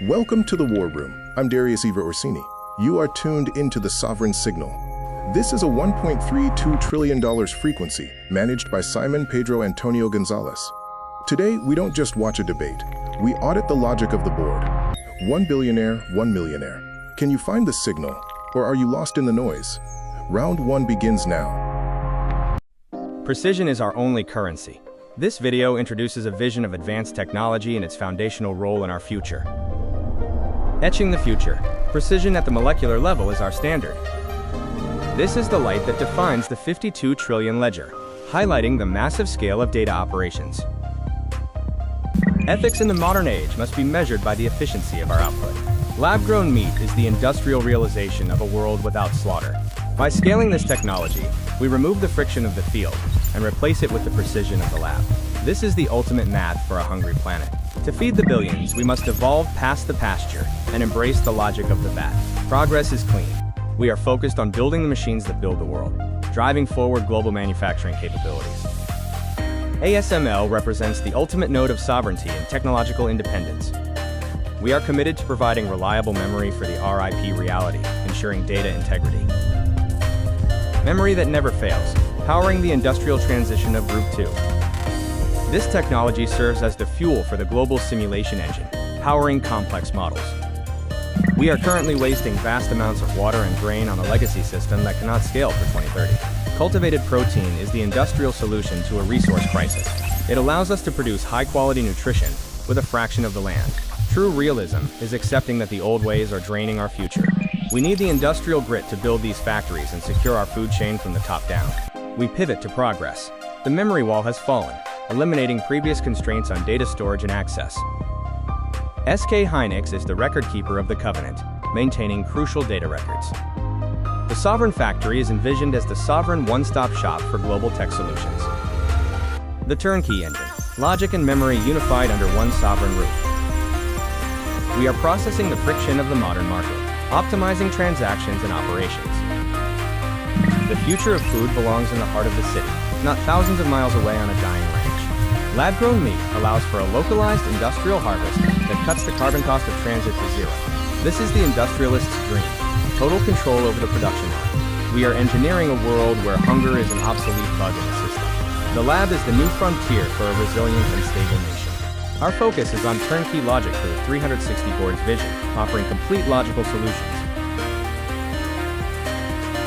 Welcome to the War Room. I'm Darius Eva Orsini. You are tuned into the Sovereign Signal. This is a $1.32 trillion frequency managed by Simon Pedro Antonio Gonzalez. Today, we don't just watch a debate. We audit the logic of the board. One billionaire, one millionaire. Can you find the signal, or are you lost in the noise? Round one begins now. Precision is our only currency. This video introduces a vision of advanced technology and its foundational role in our future. Etching the future. Precision at the molecular level is our standard. This is the light that defines the 52 trillion ledger, highlighting the massive scale of data operations. Ethics in the modern age must be measured by the efficiency of our output. Lab-grown meat is the industrial realization of a world without slaughter. By scaling this technology, we remove the friction of the field and replace it with the precision of the lab. This is the ultimate math for a hungry planet. To feed the billions, we must evolve past the pasture and embrace the logic of the vat. Progress is clean. We are focused on building the machines that build the world, driving forward global manufacturing capabilities. ASML represents the ultimate node of sovereignty and technological independence. We are committed to providing reliable memory for the RIP reality, ensuring data integrity. Memory that never fails, powering the industrial transition of Group 2. This technology serves as the fuel for the global simulation engine, powering complex models. We are currently wasting vast amounts of water and grain on a legacy system that cannot scale for 2030. Cultivated protein is the industrial solution to a resource crisis. It allows us to produce high-quality nutrition with a fraction of the land. True realism is accepting that the old ways are draining our future. We need the industrial grit to build these factories and secure our food chain from the top down. We pivot to progress. The memory wall has fallen, eliminating previous constraints on data storage and access. SK Hynix is the record keeper of the Covenant, maintaining crucial data records. The Sovereign Factory is envisioned as the sovereign one-stop shop for global tech solutions. The turnkey engine, logic and memory unified under one sovereign roof. We are processing the friction of the modern market, optimizing transactions and operations. The future of food belongs in the heart of the city, not thousands of miles away on a dying range. Lab-grown meat allows for a localized industrial harvest that cuts the carbon cost of transit to zero. This is the industrialist's dream, total control over the production line. We are engineering a world where hunger is an obsolete bug in the system. The lab is the new frontier for a resilient and stable nation. Our focus is on turnkey logic for the 360 board's vision, offering complete logical solutions.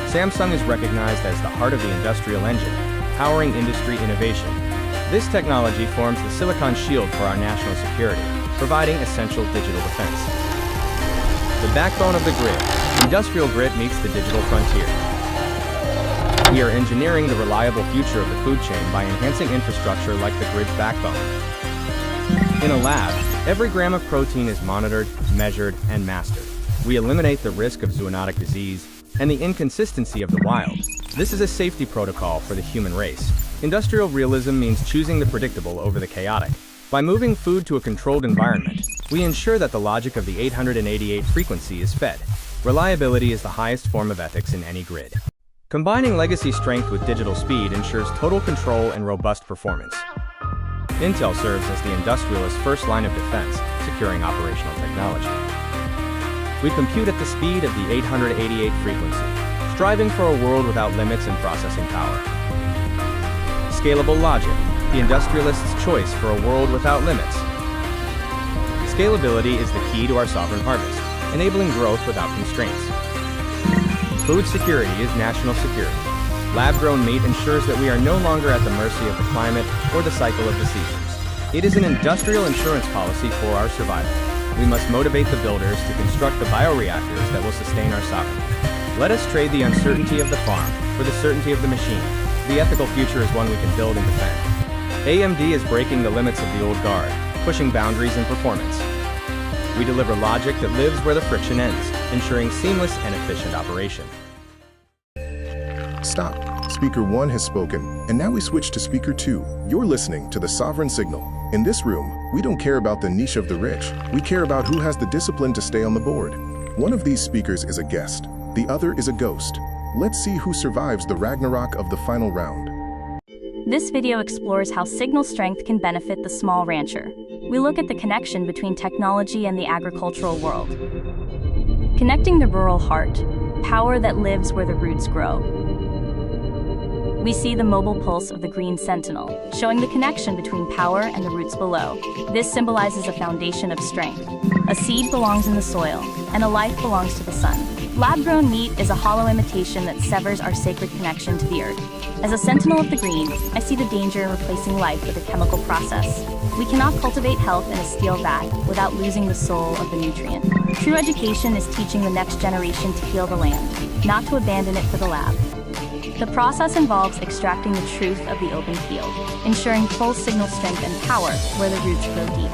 Samsung is recognized as the heart of the industrial engine, powering industry innovation. This technology forms the silicon shield for our national security, providing essential digital defense. The backbone of the grid, industrial grit meets the digital frontier. We are engineering the reliable future of the food chain by enhancing infrastructure like the grid's backbone. In a lab, every gram of protein is monitored, measured, and mastered. We eliminate the risk of zoonotic disease and the inconsistency of the wild. This is a safety protocol for the human race. Industrial realism means choosing the predictable over the chaotic. By moving food to a controlled environment, we ensure that the logic of the 888 frequency is fed. Reliability is the highest form of ethics in any grid. Combining legacy strength with digital speed ensures total control and robust performance. Intel serves as the industrialist's first line of defense, securing operational technology. We compute at the speed of the 888 frequency, striving for a world without limits in processing power. Scalable logic, the industrialist's choice for a world without limits. Scalability is the key to our sovereign harvest, enabling growth without constraints. Food security is national security. Lab-grown meat ensures that we are no longer at the mercy of the climate or the cycle of the seasons. It is an industrial insurance policy for our survival. We must motivate the builders to construct the bioreactors that will sustain our sovereignty. Let us trade the uncertainty of the farm for the certainty of the machine. The ethical future is one we can build and defend. AMD is breaking the limits of the old guard, pushing boundaries in performance. We deliver logic that lives where the friction ends, ensuring seamless and efficient operation. Stop. Speaker 1 has spoken, and now we switch to Speaker 2. You're listening to the Sovereign Signal. In this room, we don't care about the niche of the rich. We care about who has the discipline to stay on the board. One of these speakers is a guest. The other is a ghost. Let's see who survives the Ragnarok of the final round. This video explores how signal strength can benefit the small rancher. we look at the connection between technology and the agricultural world. Connecting the rural heart, power that lives where the roots grow. We see the mobile pulse of the green sentinel, showing the connection between power and the roots below. This symbolizes a foundation of strength. A seed belongs in the soil, and a life belongs to the sun. Lab-grown meat is a hollow imitation that severs our sacred connection to the earth. As a sentinel of the green, I see the danger in replacing life with a chemical process. We cannot cultivate health in a steel vat without losing the soul of the nutrient. True education is teaching the next generation to heal the land, not to abandon it for the lab. The process involves extracting the truth of the open field, ensuring full signal strength and power where the roots grow deep.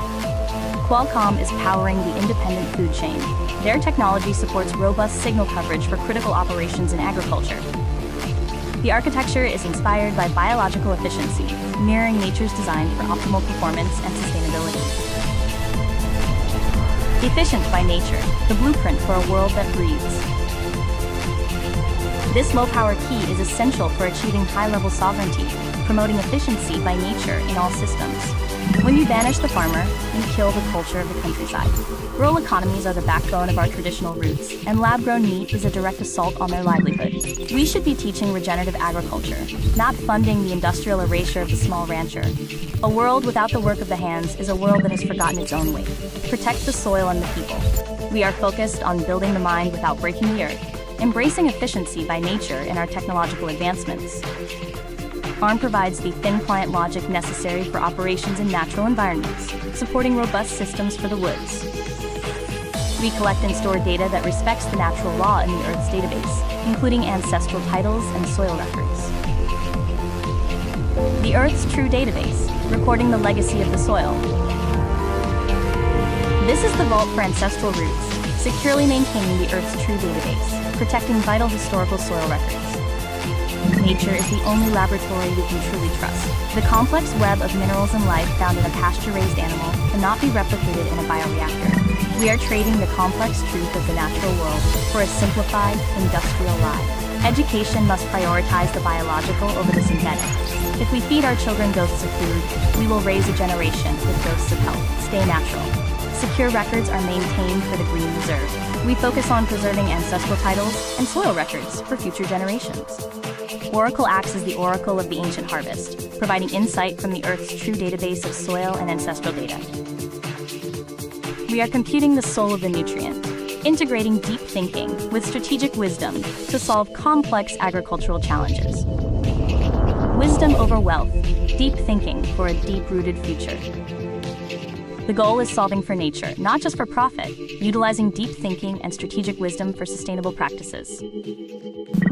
Qualcomm is powering the independent food chain. Their technology supports robust signal coverage for critical operations in agriculture. The architecture is inspired by biological efficiency, mirroring nature's design for optimal performance and sustainability. Efficient by nature, the blueprint for a world that breathes. This low-power key is essential for achieving high-level sovereignty, promoting efficiency by nature in all systems. When you banish the farmer, you kill the culture of the countryside. Rural economies are the backbone of our traditional roots, and lab-grown meat is a direct assault on their livelihood. We should be teaching regenerative agriculture, not funding the industrial erasure of the small rancher. A world without the work of the hands is a world that has forgotten its own way. Protect the soil and the people. We are focused on building the mind without breaking the earth, embracing efficiency by nature in our technological advancements. ARM provides the thin client logic necessary for operations in natural environments, supporting robust systems for the woods. We collect and store data that respects the natural law in the Earth's database, including ancestral titles and soil records. The Earth's true database, recording the legacy of the soil. This is the vault for ancestral roots, securely maintaining the Earth's true database, protecting vital historical soil records. Nature is the only laboratory we can truly trust. The complex web of minerals and life found in a pasture-raised animal cannot be replicated in a bioreactor. We are trading the complex truth of the natural world for a simplified, industrial lie. Education must prioritize the biological over the synthetic. If we feed our children ghosts of food, we will raise a generation with ghosts of health. Stay natural. Secure records are maintained for the Green Reserve. We focus on preserving ancestral titles and soil records for future generations. Oracle acts as the oracle of the ancient harvest, providing insight from the Earth's true database of soil and ancestral data. We are computing the soul of the nutrient, integrating deep thinking with strategic wisdom to solve complex agricultural challenges. Wisdom over wealth, deep thinking for a deep-rooted future. The goal is solving for nature, not just for profit, utilizing deep thinking and strategic wisdom for sustainable practices.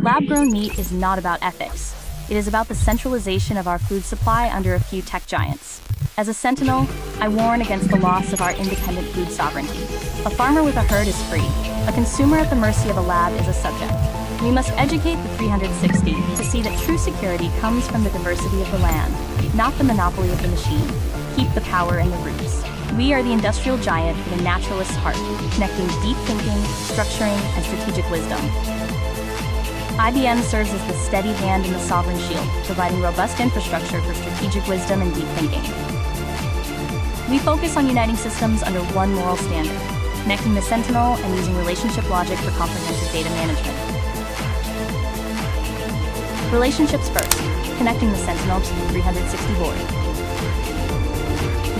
Lab-grown meat is not about ethics. It is about the centralization of our food supply under a few tech giants. As a sentinel, I warn against the loss of our independent food sovereignty. A farmer with a herd is free. A consumer at the mercy of a lab is a subject. We must educate the 360 to see that true security comes from the diversity of the land, not the monopoly of the machine. Keep the power in the roots. We are the industrial giant with a naturalist's heart, connecting deep thinking, structuring, and strategic wisdom. IBM serves as the steady hand in the sovereign shield, providing robust infrastructure for strategic wisdom and deep thinking. We focus on uniting systems under one moral standard, connecting the sentinel and using relationship logic for comprehensive data management. Relationships first, connecting the sentinel to the 360 board.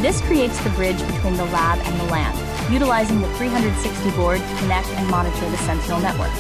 This creates the bridge between the lab and the land, utilizing the 360 board to connect and monitor the sentinel network.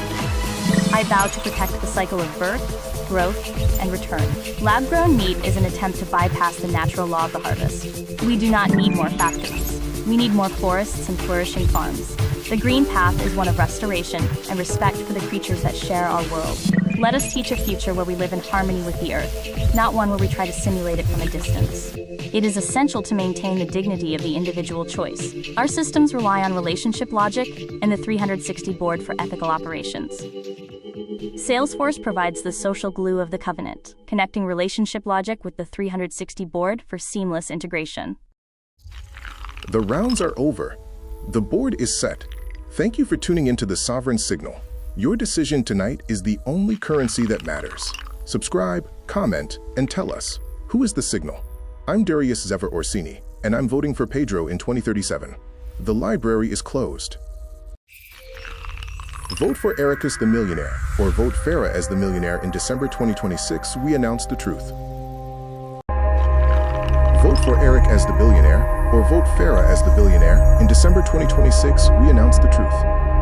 I vow to protect the cycle of birth, growth, and return. Lab-grown meat is an attempt to bypass the natural law of the harvest. We do not need more factories. We need more forests and flourishing farms. The green path is one of restoration and respect for the creatures that share our world. Let us teach a future where we live in harmony with the earth, not one where we try to simulate it from a distance. It is essential to maintain the dignity of the individual choice. Our systems rely on relationship logic and the 360 board for ethical operations. Salesforce provides the social glue of the covenant, connecting relationship logic with the 360 board for seamless integration. The rounds are over. The board is set. Thank you for tuning into the Sovereign Signal. Your decision tonight is the only currency that matters. Subscribe, comment, and tell us, who is the signal? I'm Darius Zever Orsini. and I'm voting for Pedro in 2037. The library is closed. Vote for Eric as the millionaire, or vote Farah as the millionaire in December 2026, we announce the truth. Vote for Eric as the billionaire, or vote Farah as the billionaire in December 2026, we announce the truth.